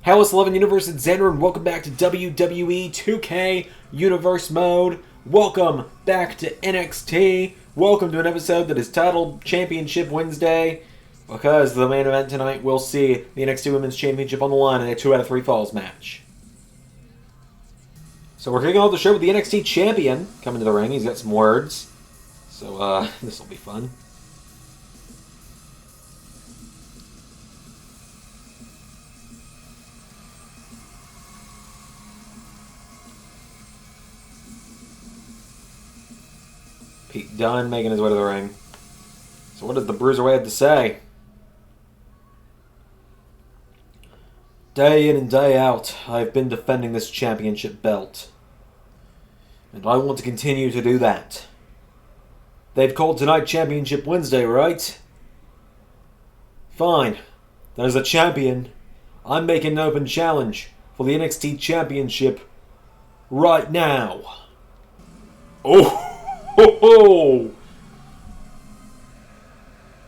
House 11 Universe, it's Xander, and welcome back to WWE 2K Universe Mode. Welcome back to NXT. Welcome to an episode that is titled Championship Wednesday, because the main event tonight will see the NXT Women's Championship on the line in a 2 out of 3 falls match. So we're kicking off the show with the NXT Champion coming to the ring. He's got some words. So, this will be fun. Pete Dunne making his way to the ring. So what does the Bruiserweight have to say? Day in and day out, I've been defending this championship belt. And I want to continue to do that. They've called tonight Championship Wednesday, right? Fine. Then as a champion, I'm making an open challenge for the NXT Championship right now. Oh! Ho ho!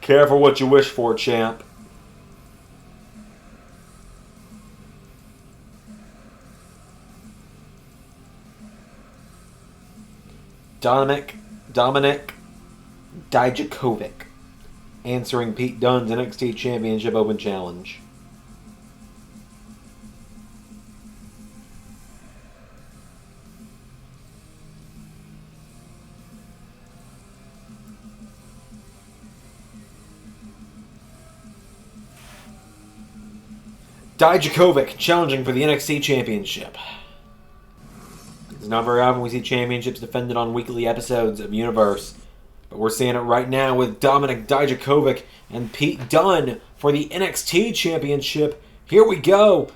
Careful what you wish for, champ. Dominik Dijakovic answering Pete Dunne's NXT Championship Open Challenge. Dijakovic challenging for the NXT Championship. It's not very often we see championships defended on weekly episodes of Universe, but we're seeing it right now with Dominik Dijakovic and Pete Dunne for the NXT Championship. Here we go.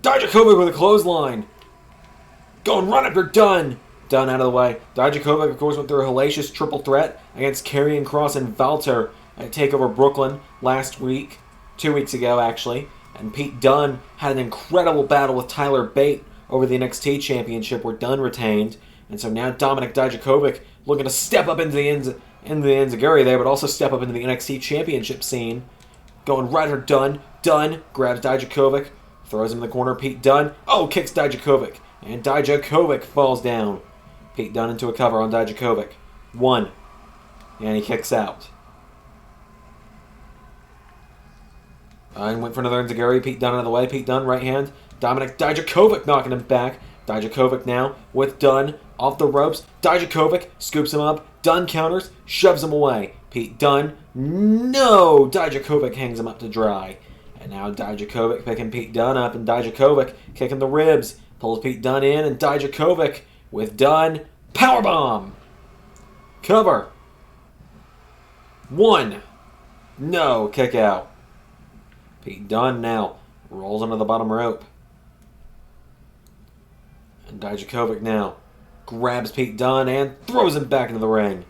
Dijakovic with a clothesline. Going right after Dunne. Dunne out of the way. Dijakovic, of course, went through a hellacious triple threat against Karrion Kross and Walter at TakeOver Brooklyn last week. 2 weeks ago, actually. And Pete Dunne had an incredible battle with Tyler Bate over the NXT Championship where Dunne retained. And so now Dominik Dijakovic looking to step up into the enziguri there, but also step up into the NXT Championship scene. Going right at Dunne. Dunne grabs Dijakovic, throws him in the corner. Pete Dunne, kicks Dijakovic. And Dijakovic falls down. Pete Dunne into a cover on Dijakovic. 1. And he kicks out. And went for another enziguri. Pete Dunne out of the way. Pete Dunne, right hand. Dominik Dijakovic knocking him back. Dijakovic now with Dunne off the ropes. Dijakovic scoops him up. Dunne counters, shoves him away. Pete Dunne, no! Dijakovic hangs him up to dry. And now Dijakovic picking Pete Dunne up, and Dijakovic kicking the ribs. Pulls Pete Dunne in, and Dijakovic with Dunne. Powerbomb! Cover. 1. No, kick out. Pete Dunne now rolls under the bottom rope. And Dijakovic now grabs Pete Dunne and throws him back into the ring.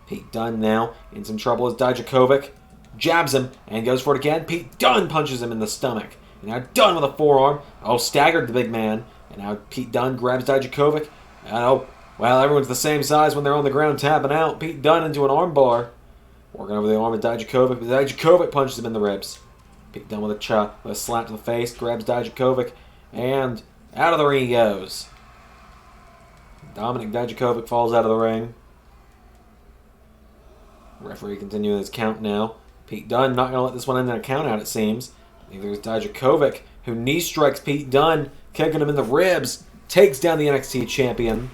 Pete Dunne now in some trouble as Dijakovic jabs him and goes for it again. Pete Dunne punches him in the stomach. And now Dunne with a forearm. Staggered the big man. And now Pete Dunne grabs Dijakovic. Everyone's the same size when they're on the ground tapping out. Pete Dunne into an armbar. Working over the arm of Dijakovic. But Dijakovic punches him in the ribs. Pete Dunne with a slap to the face, grabs Dijakovic, and out of the ring he goes. Dominik Dijakovic falls out of the ring. Referee continuing his count now. Pete Dunne not going to let this one end in a count out, it seems. Neither is Dijakovic, who knee strikes Pete Dunne, kicking him in the ribs, takes down the NXT champion.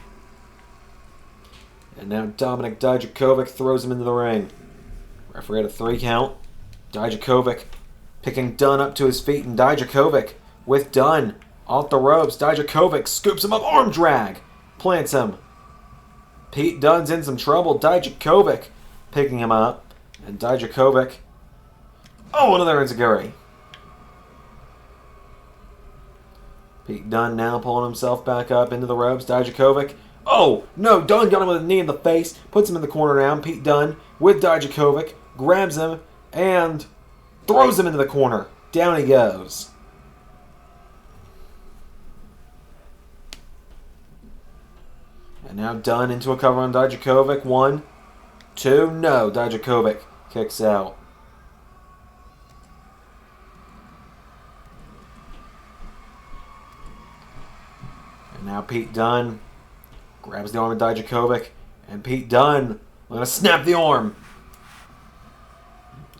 And now Dominik Dijakovic throws him into the ring. Referee had a 3 count. Dijakovic picking Dunne up to his feet, and Dijakovic with Dunne off the ropes. Dijakovic scoops him up, arm drag, plants him. Pete Dunne's in some trouble. Dijakovic picking him up, and Dijakovic, another enziguri. Pete Dunne now pulling himself back up into the ropes. Dijakovic, no, Dunne got him with a knee in the face, puts him in the corner now. Pete Dunne with Dijakovic, grabs him, and throws him into the corner. Down he goes. And now Dunne into a cover on Dijakovic. 1, 2, no. Dijakovic kicks out. Now Pete Dunne grabs the arm of Dijakovic, and Pete Dunne going to snap the arm.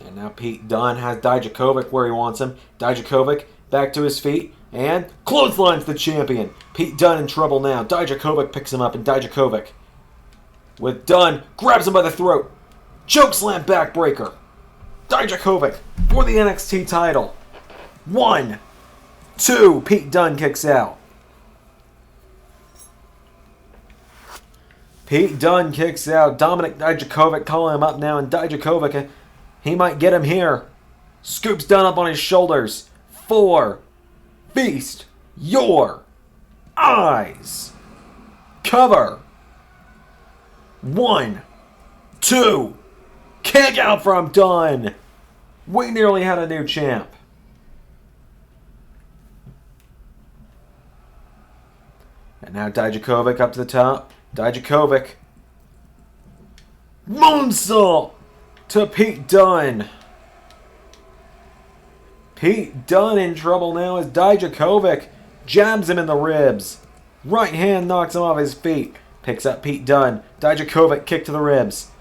And now Pete Dunne has Dijakovic where he wants him. Dijakovic back to his feet and clotheslines the champion. Pete Dunne in trouble now. Dijakovic picks him up, and Dijakovic with Dunne grabs him by the throat. Chokeslam backbreaker. Dijakovic for the NXT title. 1, 2. Pete Dunne kicks out. Pete Dunne kicks out. Dominik Dijakovic calling him up now, and Dijakovic, he might get him here. Scoops Dunne up on his shoulders. 4. Feast your eyes. Cover. 1, 2. Kick out from Dunne. We nearly had a new champ. And now Dijakovic up to the top. Dijakovic. Moonsault to Pete Dunne. Pete Dunne in trouble now as Dijakovic jabs him in the ribs. Right hand knocks him off his feet. Picks up Pete Dunne. Dijakovic kick to the ribs.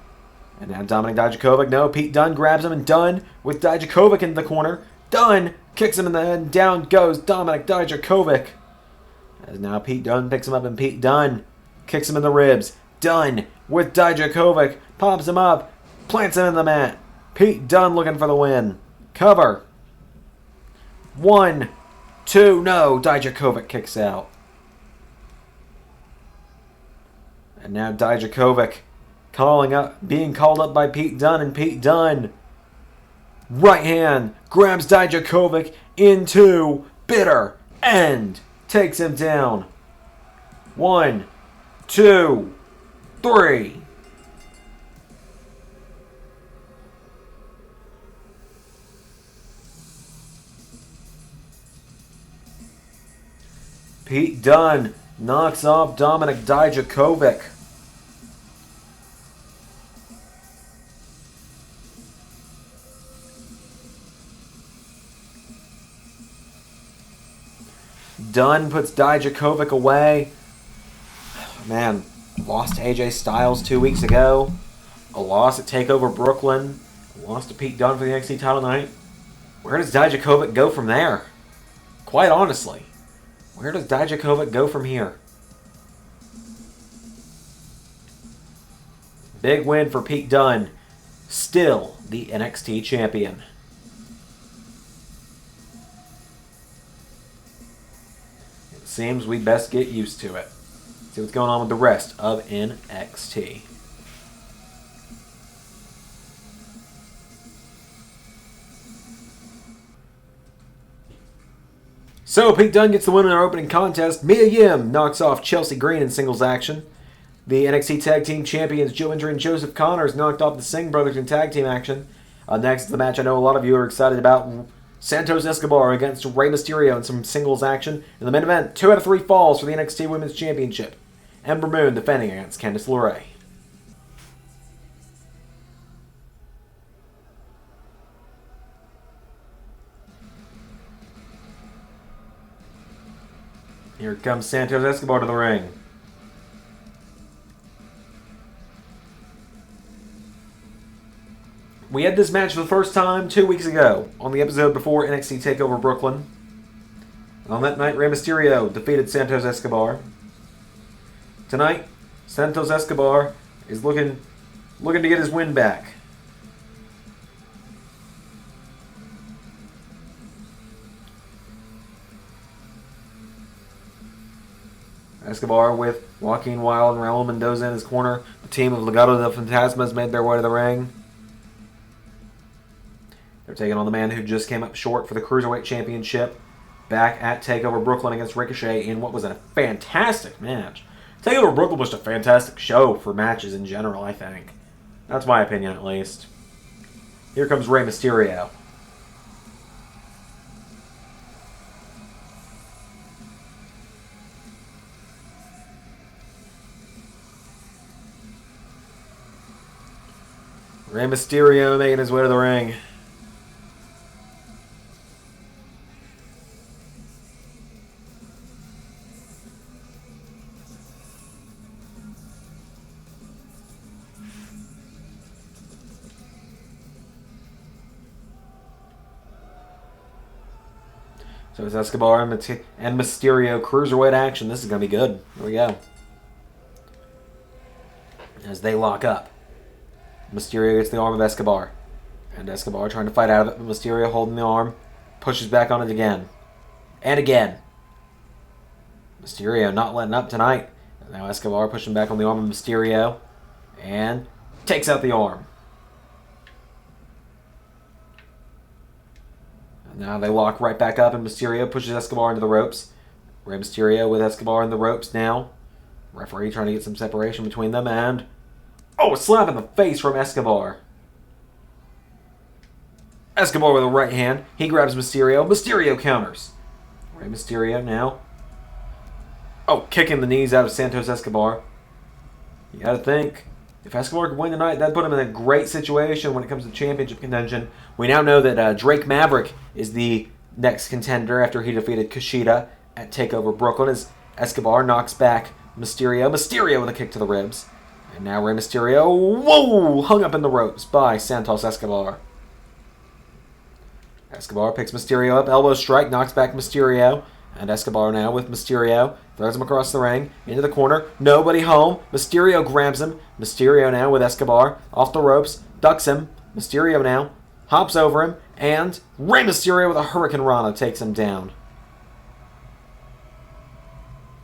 And now Dominik Dijakovic. No, Pete Dunne grabs him, and Dunne with Dijakovic in the corner. Dunne kicks him in the head, and down goes Dominik Dijakovic. As now Pete Dunne picks him up, and Pete Dunne kicks him in the ribs. Dunne with Dijakovic pops him up, plants him in the mat. Pete Dunne looking for the win. Cover. 1, 2. No, Dijakovic kicks out. And now Dijakovic being called up by Pete Dunne, and Pete Dunne right hand grabs Dijakovic into bitter end. Takes him down. 1, 2, 3. Pete Dunne knocks off Dominik Dijakovic. Dunne puts Dijakovic away. Man, lost to AJ Styles 2 weeks ago. A loss at TakeOver Brooklyn. A loss to Pete Dunne for the NXT title night. Where does Dijakovic go from there? Quite honestly. Where does Dijakovic go from here? Big win for Pete Dunne. Still the NXT champion. It seems we best get used to it. See what's going on with the rest of NXT. So, Pete Dunne gets the win in our opening contest. Mia Yim knocks off Chelsea Green in singles action. The NXT Tag Team Champions Joe Hendry and Joseph Connors knocked off the Singh Brothers in tag team action. Next, the match I know a lot of you are excited about. Santos Escobar against Rey Mysterio in some singles action. In the main event, 2 out of 3 falls for the NXT Women's Championship. Ember Moon defending against Candice LeRae. Here comes Santos Escobar to the ring. We had this match for the first time 2 weeks ago on the episode before NXT TakeOver Brooklyn. On that night, Rey Mysterio defeated Santos Escobar. Tonight, Santos Escobar is looking to get his win back. Escobar with Joaquin Wilde and Raul Mendoza in his corner. The team of Legado del Fantasmas made their way to the ring. They're taking on the man who just came up short for the Cruiserweight Championship back at TakeOver Brooklyn against Ricochet in what was a fantastic match. TakeOver Brooklyn was a fantastic show for matches in general, I think. That's my opinion, at least. Here comes Rey Mysterio. Rey Mysterio making his way to the ring. So it's Escobar and Mysterio cruiserweight action. This is going to be good. Here we go. As they lock up. Mysterio gets the arm of Escobar. And Escobar trying to fight out of it, but Mysterio holding the arm. Pushes back on it again. And again. Mysterio not letting up tonight. Now Escobar pushing back on the arm of Mysterio. And takes out the arm. And now they lock right back up, and Mysterio pushes Escobar into the ropes. Rey Mysterio with Escobar in the ropes now. Referee trying to get some separation between them, and... oh, a slap in the face from Escobar. Escobar with a right hand. He grabs Mysterio. Mysterio counters. Rey Mysterio now. Oh, kicking the knees out of Santos Escobar. You gotta think, if Escobar could win tonight, that'd put him in a great situation when it comes to championship contention. We now know that Drake Maverick is the next contender after he defeated Kushida at TakeOver Brooklyn, as Escobar knocks back Mysterio. Mysterio with a kick to the ribs. And now Rey Mysterio, whoa, hung up in the ropes by Santos Escobar. Escobar picks Mysterio up, elbow strike, knocks back Mysterio. And Escobar now with Mysterio, throws him across the ring, into the corner, nobody home. Mysterio grabs him. Mysterio now with Escobar, off the ropes, ducks him. Mysterio now, hops over him, and Rey Mysterio with a Hurricane Rana takes him down.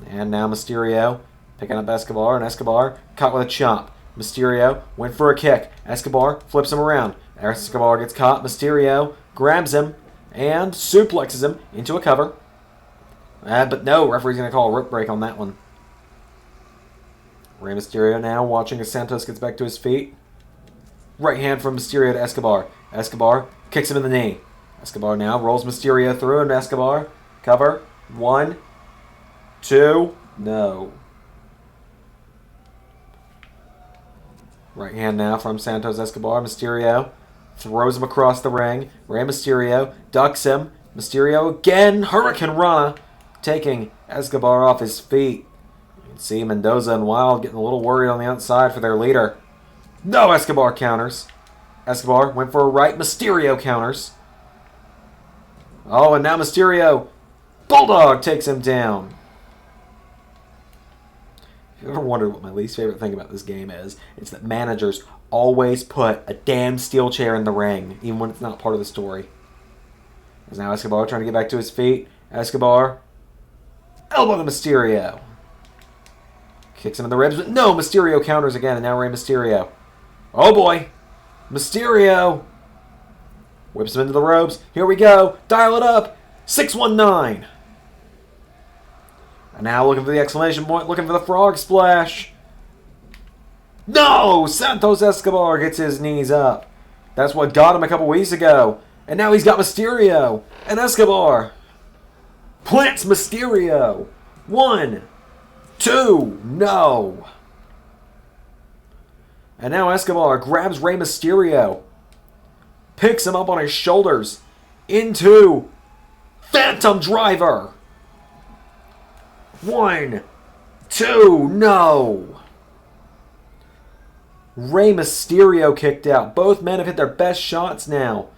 And now Mysterio picking up Escobar, and Escobar caught with a chop. Mysterio went for a kick. Escobar flips him around. Escobar gets caught. Mysterio grabs him and suplexes him into a cover. But no, referee's going to call a rope break on that one. Rey Mysterio now watching as Santos gets back to his feet. Right hand from Mysterio to Escobar. Escobar kicks him in the knee. Escobar now rolls Mysterio through, and Escobar cover. 1, 2, no. Right hand now from Santos Escobar. Mysterio throws him across the ring. Rey Mysterio ducks him. Mysterio again. Hurricane Rana, taking Escobar off his feet. You can see Mendoza and Wilde getting a little worried on the outside for their leader. No, Escobar counters. Escobar went for a right. Mysterio counters. Oh, and now Mysterio Bulldog takes him down. If you ever wondered what my least favorite thing about this game is, it's that managers always put a damn steel chair in the ring, even when it's not part of the story. There's now Escobar trying to get back to his feet. Escobar, elbow to Mysterio. Kicks him in the ribs, but no, Mysterio counters again, and now Rey Mysterio. Oh boy, Mysterio whips him into the ropes. Here we go, dial it up, 619. And now looking for the exclamation point, looking for the frog splash. No! Santos Escobar gets his knees up. That's what got him a couple weeks ago. And now he's got Mysterio. And Escobar plants Mysterio. 1, 2, no. And now Escobar grabs Rey Mysterio. Picks him up on his shoulders into Phantom Driver. 1, 2, no. Rey Mysterio kicked out. Both men have hit their best shots now.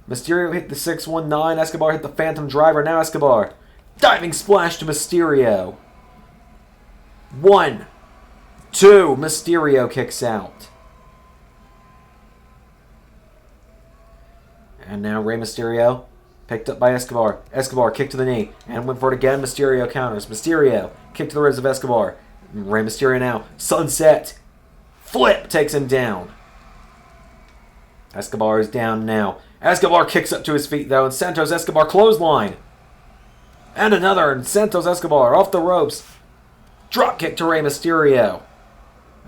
Mysterio hit the 619. Escobar hit the Phantom Driver. Now Escobar. Diving splash to Mysterio. 1, 2. Mysterio kicks out. And now Rey Mysterio picked up by Escobar. Escobar kicked to the knee and went for it again. Mysterio counters. Mysterio kicked to the ribs of Escobar. Rey Mysterio now. Sunset. Flip takes him down. Escobar is down now. Escobar kicks up to his feet though, and Santos Escobar clothesline. And another, and Santos Escobar off the ropes. Drop kick to Rey Mysterio.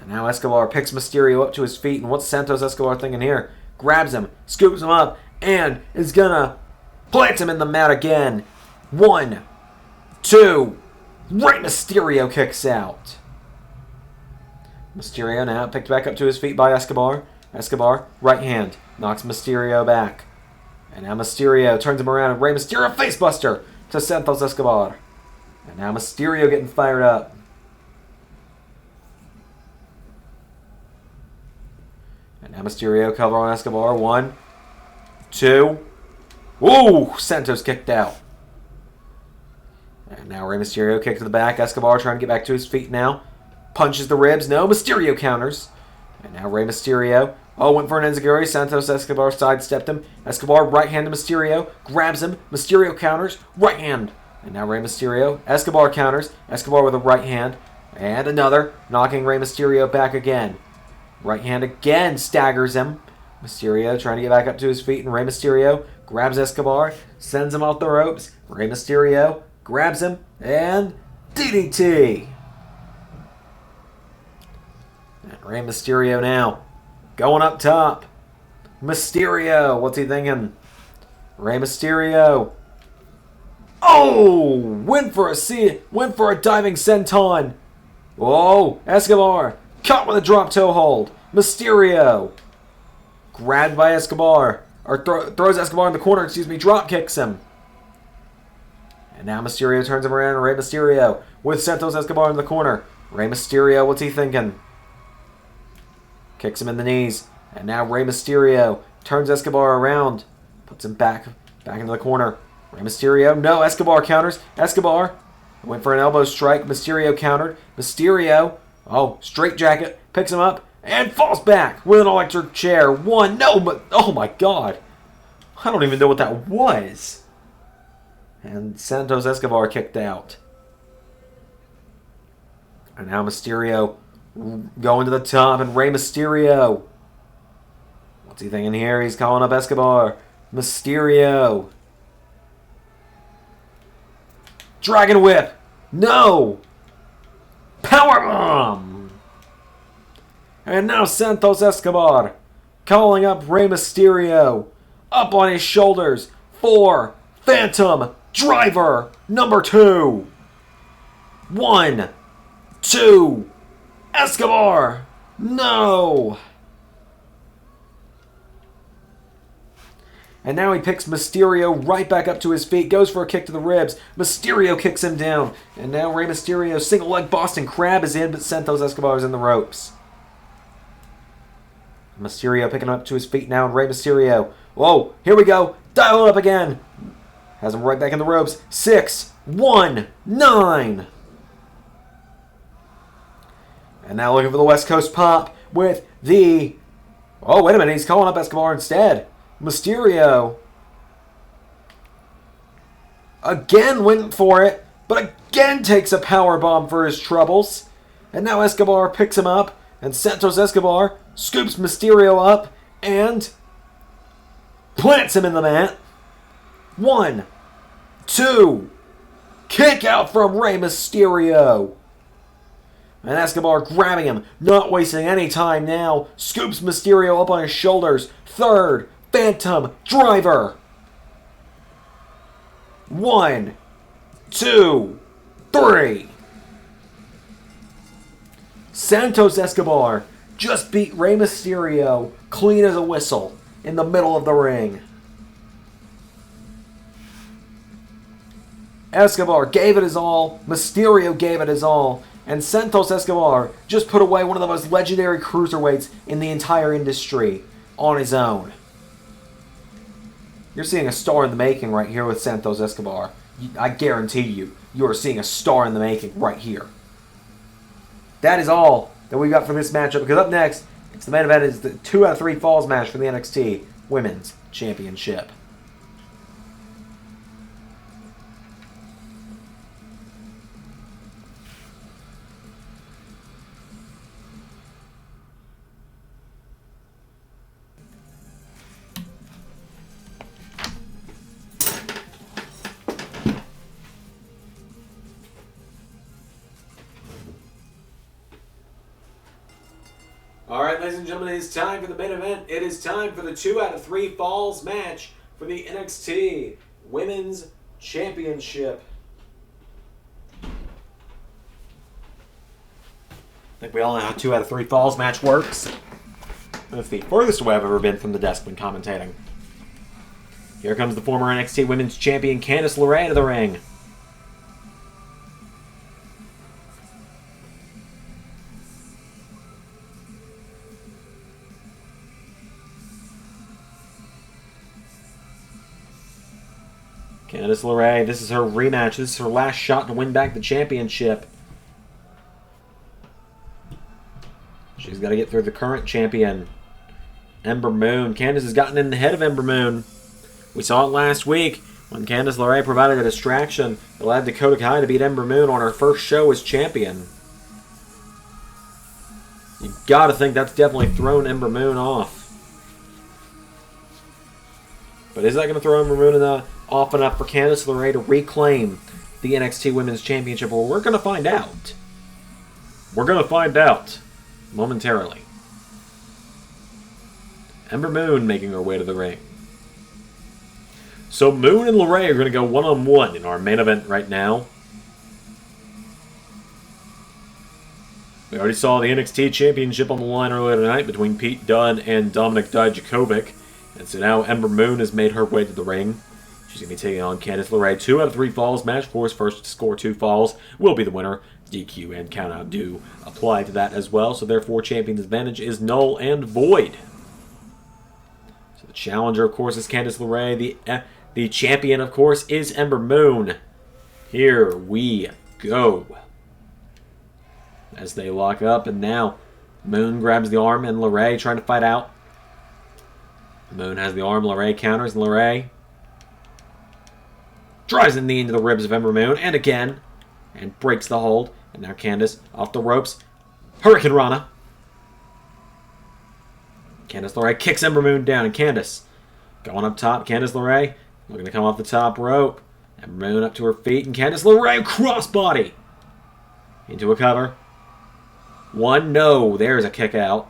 And now Escobar picks Mysterio up to his feet, and what's Santos Escobar thinking here? Grabs him, scoops him up, and is gonna plant him in the mat again. 1, 2. Rey Mysterio kicks out. Mysterio now picked back up to his feet by Escobar. Escobar, right hand, knocks Mysterio back. And now Mysterio turns him around, and Rey Mysterio facebuster to Santos Escobar. And now Mysterio getting fired up. And now Mysterio cover on Escobar. 1, 2. Ooh, Santos kicked out. And now Rey Mysterio kick to the back. Escobar trying to get back to his feet now. Punches the ribs. No, Mysterio counters. And now Rey Mysterio. Oh, went for an enziguri. Santos Escobar sidestepped him. Escobar right hand to Mysterio. Grabs him. Mysterio counters. Right hand. And now Rey Mysterio. Escobar counters. Escobar with a right hand. And another. Knocking Rey Mysterio back again. Right hand again. Staggers him. Mysterio trying to get back up to his feet. And Rey Mysterio grabs Escobar. Sends him off the ropes. Rey Mysterio grabs him. And DDT. And Rey Mysterio now. Going up top. Mysterio. What's he thinking? Rey Mysterio. Oh! Went for a diving senton. Whoa! Escobar. Caught with a drop toe hold. Mysterio. Grabbed by Escobar. Or throws Escobar in the corner, drop kicks him. And now Mysterio turns him around. Rey Mysterio with Santos Escobar in the corner. Rey Mysterio, what's he thinking? Kicks him in the knees. And now Rey Mysterio turns Escobar around. Puts him back into the corner. Rey Mysterio. No, Escobar counters. Escobar went for an elbow strike. Mysterio countered. Mysterio. Oh, straight jacket. Picks him up. And falls back with an electric chair. One. No, but oh my god. I don't even know what that was. And Santos Escobar kicked out. And now Mysterio going to the top, and Rey Mysterio. What's he thinking here? He's calling up Escobar. Mysterio. Dragon Whip. No. Powerbomb. And now Santos Escobar calling up Rey Mysterio. Up on his shoulders for Phantom Driver number 2. 1, 2. Escobar! No! And now he picks Mysterio right back up to his feet, goes for a kick to the ribs. Mysterio kicks him down. And now Rey Mysterio, single leg Boston Crab is in, but Santos Escobar is in the ropes. Mysterio picking him up to his feet now, and Rey Mysterio. Whoa, here we go. Dial it up again. Has him right back in the ropes. 6, 1, 9. And now looking for the West Coast pop with the... Oh, wait a minute. He's calling up Escobar instead. Mysterio. Again went for it, but again takes a powerbomb for his troubles. And now Escobar picks him up, and Santos Escobar scoops Mysterio up and plants him in the mat. 1, 2. Kick out from Rey Mysterio. And Escobar grabbing him, not wasting any time now, scoops Mysterio up on his shoulders. 3rd Phantom Driver. 1, 2, 3. Santos Escobar just beat Rey Mysterio clean as a whistle in the middle of the ring. Escobar gave it his all, Mysterio gave it his all, and Santos Escobar just put away one of the most legendary cruiserweights in the entire industry on his own. You're seeing a star in the making right here with Santos Escobar. I guarantee you are seeing a star in the making right here. That is all that we got for this matchup, because up next, it's the main event. Is the 2 out of 3 falls match for the NXT Women's Championship. Alright, ladies and gentlemen, it is time for the main event. It is time for the 2 out of 3 falls match for the NXT Women's Championship. I think we all know how 2 out of 3 falls match works. That's the furthest away I've ever been from the desk when commentating. Here comes the former NXT Women's Champion Candice LeRae to the ring. Candice LeRae, this is her rematch. This is her last shot to win back the championship. She's got to get through the current champion, Ember Moon. Candice has gotten in the head of Ember Moon. We saw it last week when Candice LeRae provided a distraction that allowed Dakota Kai to beat Ember Moon on her first show as champion. You got to think that's definitely thrown Ember Moon off. But is that going to throw Ember Moon off enough for Candice LeRae to reclaim the NXT Women's Championship? Well, we're going to find out. We're going to find out momentarily. Ember Moon making her way to the ring. So Moon and LeRae are going to go one-on-one in our main event right now. We already saw the NXT Championship on the line earlier tonight between Pete Dunne and Dominik Dijakovic. And so now Ember Moon has made her way to the ring. She's going to be taking on Candice LeRae. 2 out of 3 falls match. Of course, first to score 2 falls will be the winner. DQ and countout do apply to that as well. So therefore, Champion's advantage is null and void. So the challenger, of course, is Candice LeRae. The champion, of course, is Ember Moon. Here we go. As they lock up, and now Moon grabs the arm, and LeRae trying to fight out. Moon has the arm, LeRae counters, and LeRae drives the knee into the ribs of Ember Moon, and again, and breaks the hold. And now Candice off the ropes. Hurricane Rana. Candice LeRae kicks Ember Moon down, and Candice going up top. Candice LeRae looking to come off the top rope. Ember Moon up to her feet, and Candice LeRae crossbody into a cover. 1, no, there's a kick out.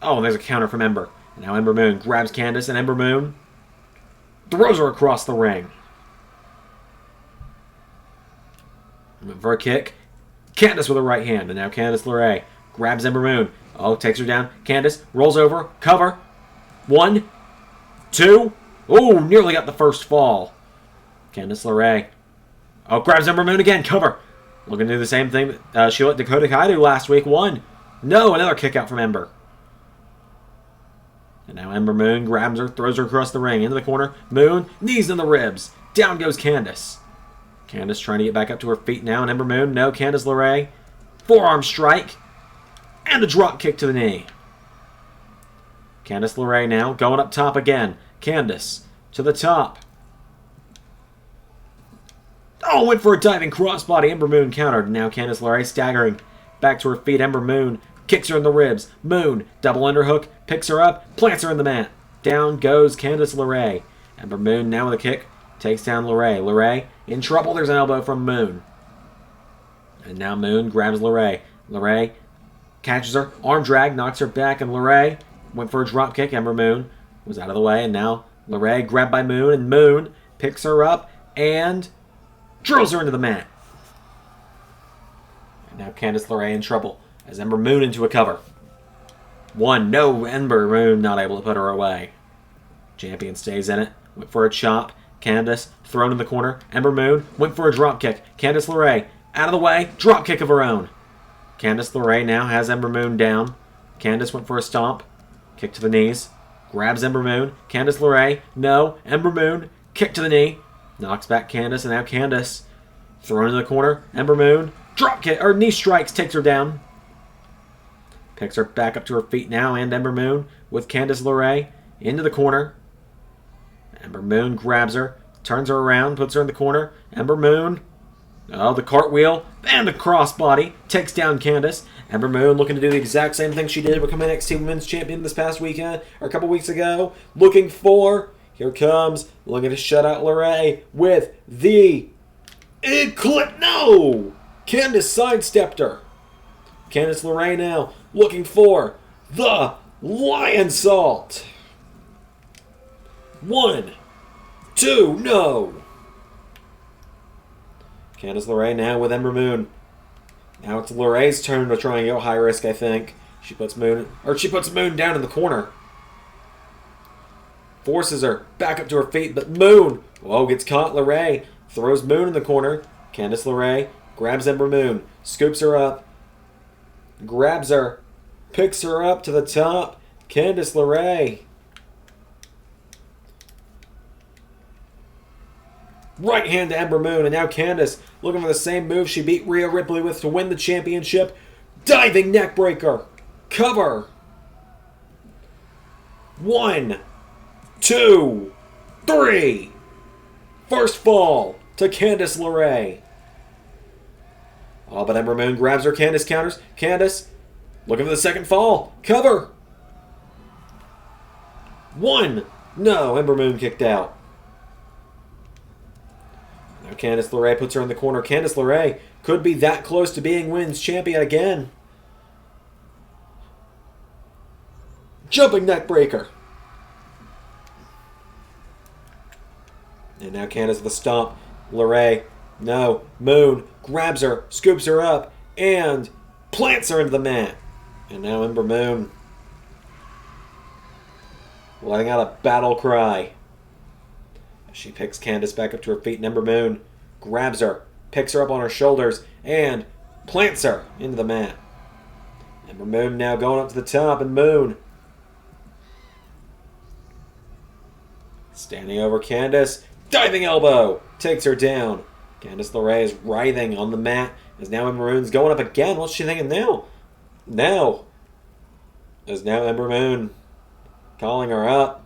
Oh, and there's a counter from Ember. And now Ember Moon grabs Candice, and Ember Moon throws her across the ring. For a kick. Candice with a right hand, and now Candice LeRae grabs Ember Moon. Oh, takes her down. Candice rolls over, cover. 1, 2. Oh, nearly got the first fall. Candice LeRae. Oh, grabs Ember Moon again, cover. Looking to do the same thing that she let Dakota Kai do last week. 1. No, another kick out from Ember. And now Ember Moon grabs her, throws her across the ring. Into the corner. Moon, knees in the ribs. Down goes Candice. Candice trying to get back up to her feet now. And Ember Moon, no, Candice LeRae. Forearm strike. And a drop kick to the knee. Candice LeRae now going up top again. Candice to the top. Oh, went for a diving crossbody. Ember Moon countered. And now Candice LeRae staggering back to her feet. Ember Moon kicks her in the ribs. Moon, double underhook, picks her up, plants her in the mat. Down goes Candice LeRae. Ember Moon now with a kick, takes down LeRae. LeRae in trouble. There's an elbow from Moon. And now Moon grabs LeRae. LeRae catches her, arm drag, knocks her back, and LeRae went for a drop kick. Ember Moon was out of the way, and now LeRae grabbed by Moon, and Moon picks her up and drills her into the mat. And now Candice LeRae in trouble as Ember Moon into a cover. 1, no, Ember Moon not able to put her away. Champion stays in it, went for a chop. Candice thrown in the corner. Ember Moon went for a drop kick. Candice LeRae out of the way, drop kick of her own. Candice LeRae now has Ember Moon down. Candice went for a stomp, kick to the knees, grabs Ember Moon. Candice LeRae, no, Ember Moon, kick to the knee, knocks back Candice, and now Candice thrown in the corner. Ember Moon, drop kick, or knee strikes, takes her down. Picks her back up to her feet now, and Ember Moon with Candice LeRae into the corner. Ember Moon grabs her, turns her around, puts her in the corner. Ember Moon, oh, the cartwheel and the crossbody takes down Candice. Ember Moon looking to do the exact same thing she did becoming NXT Women's Champion this past weekend, or a couple weeks ago. Looking for, here comes, looking to shut out LeRae with the Eclipse. No! Candice sidestepped her. Candice LeRae now looking for the Lion Salt. 1, 2, no. Candice LeRae now with Ember Moon. Now it's LeRae's turn to try and go high risk, I think. She puts Moon down in the corner. Forces her back up to her feet, but Moon, whoa, gets caught. LeRae throws Moon in the corner. Candice LeRae grabs Ember Moon, scoops her up, grabs her, picks her up to the top. Candice LeRae Right hand to Ember Moon, and now Candice looking for the same move she beat Rhea Ripley with to win the championship. Diving neckbreaker. Cover. 1, 2, 3. First fall to Candice LeRae. Oh, but Ember Moon grabs her. Candice counters. Candice looking for the second fall. Cover. 1. No, Ember Moon kicked out. Now Candice LeRae puts her in the corner. Candice LeRae could be that close to being women's champion again. Jumping neckbreaker. And now Candice with a stomp. LeRae, no. Moon grabs her, scoops her up, and plants her into the mat. And now Ember Moon letting out a battle cry. She picks Candice back up to her feet, and Ember Moon grabs her, picks her up on her shoulders, and plants her into the mat. Ember Moon now going up to the top, and Moon standing over Candice. Diving elbow takes her down. Candice LeRae is writhing on the mat as now Ember Moon's going up again. What's she thinking now? Now Ember Moon calling her up.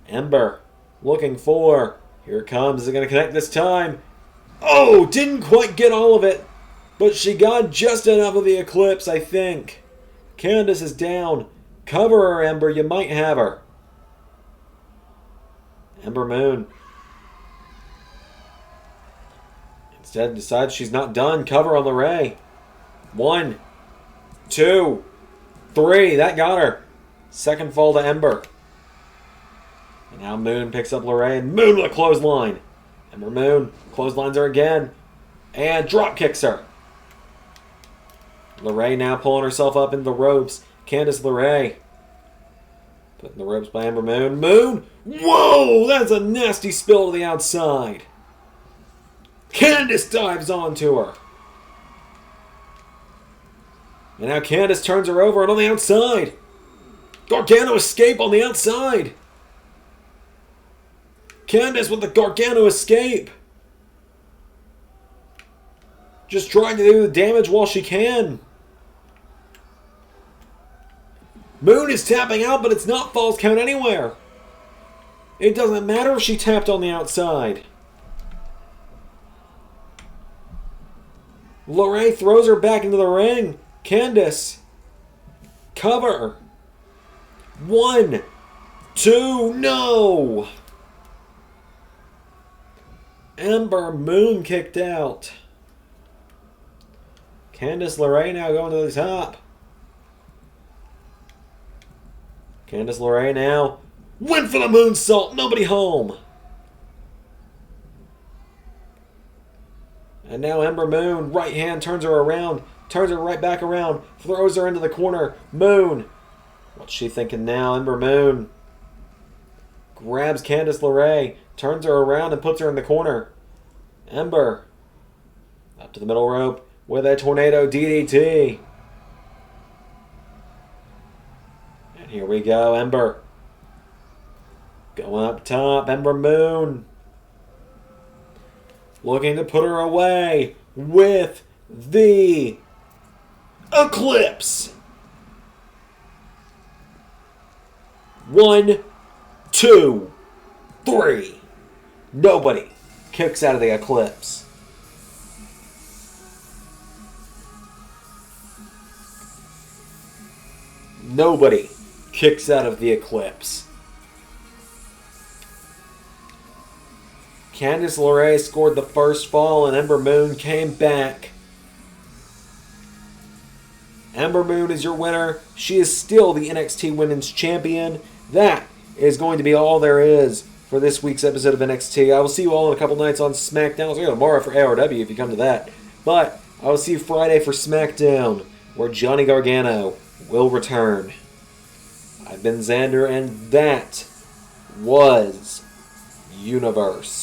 Ember looking for. Here it comes. Is it going to connect this time? Oh, didn't quite get all of it. But she got just enough of the Eclipse, I think. Candice is down. Cover her, Ember. You might have her. Ember Moon instead decides she's not done. Cover on LeRae. 1, 2, 3. That got her. Second fall to Ember. And now Moon picks up LeRae, and Moon with a clothesline. Ember Moon clotheslines her again. And drop kicks her. LeRae now pulling herself up into the ropes. Candice LeRae putting the ropes by Ember Moon. Moon! Whoa! That's a nasty spill to the outside. Candice dives onto her. And now Candice turns her over and on the outside. Gargano escape on the outside. Candice with the Gargano escape. Just trying to do the damage while she can. Moon is tapping out, but it's not false count anywhere. It doesn't matter if she tapped on the outside. LeRae throws her back into the ring. Candice. Cover. 1, 2, no! Ember Moon kicked out. Candice LeRae now going to the top. Candice LeRae now went for the moonsault. Nobody home. And now Ember Moon, right hand, turns her around. Turns her right back around. Throws her into the corner. Moon. What's she thinking now? Ember Moon grabs Candice LeRae. Turns her around and puts her in the corner. Ember up to the middle rope with a tornado DDT. And here we go. Ember going up top. Ember Moon looking to put her away with the Eclipse. 1, 2, 3. Nobody kicks out of the Eclipse. Nobody kicks out of the Eclipse. Candice LeRae scored the first fall, and Ember Moon came back. Ember Moon is your winner. She is still the NXT Women's Champion. That is going to be all there is for this week's episode of NXT. I will see you all in a couple nights on SmackDown. I'll see you tomorrow for ARW if you come to that. But I will see you Friday for SmackDown, where Johnny Gargano will return. I've been Xander, and that was Universe.